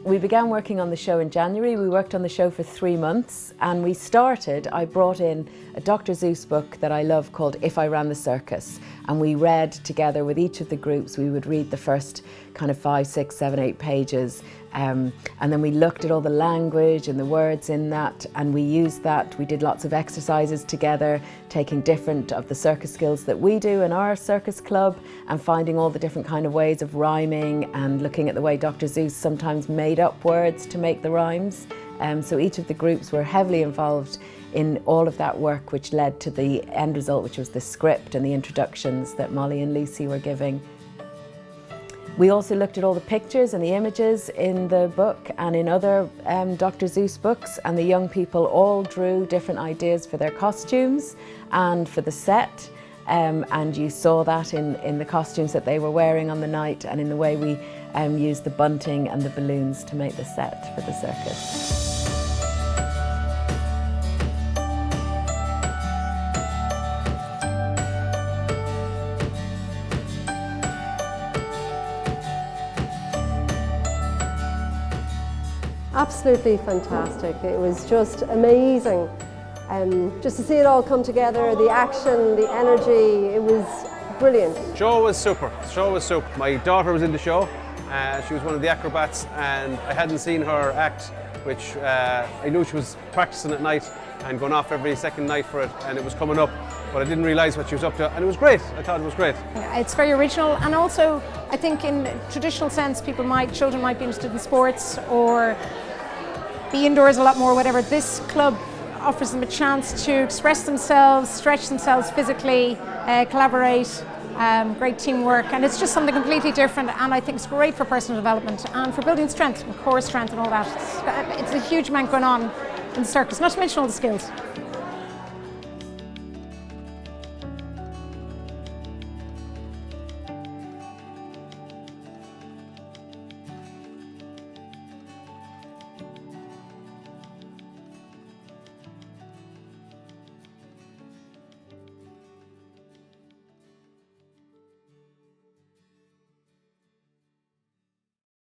We began working on the show in January. We worked on the show for 3 months, and I brought in a Dr. Seuss book that I love called If I Ran the Circus, and we read together with each of the groups. We would read the first kind of 5, 6, 7, 8 pages, and then we looked at all the language and the words in that, and we used that. We did lots of exercises together, taking different of the circus skills that we do in our circus club and finding all the different kind of ways of rhyming and looking at the way Dr. Seuss sometimes made up words to make the rhymes. So each of the groups were heavily involved in all of that work, which led to the end result, which was the script and the introductions that Molly and Lucy were giving. We also looked at all the pictures and the images in the book and in other Dr. Seuss books, and the young people all drew different ideas for their costumes and for the set, and you saw that in the costumes that they were wearing on the night and in the way we used the bunting and the balloons to make the set for the circus. Absolutely fantastic. It was just amazing. Just to see it all come together, the action, the energy, it was brilliant. The show was super. My daughter was in the show. She was one of the acrobats, and I hadn't seen her act, which I knew she was practicing at night and going off every second night for it, and it was coming up, but I didn't realise what she was up to, and it was great. I thought it was great. It's very original, and also I think in traditional sense children might be interested in sports or be indoors a lot more, whatever. This club offers them a chance to express themselves, stretch themselves physically, collaborate, great teamwork, and it's just something completely different, and I think it's great for personal development and for building strength and core strength and all that. It's a huge amount going on in the circus, not to mention all the skills.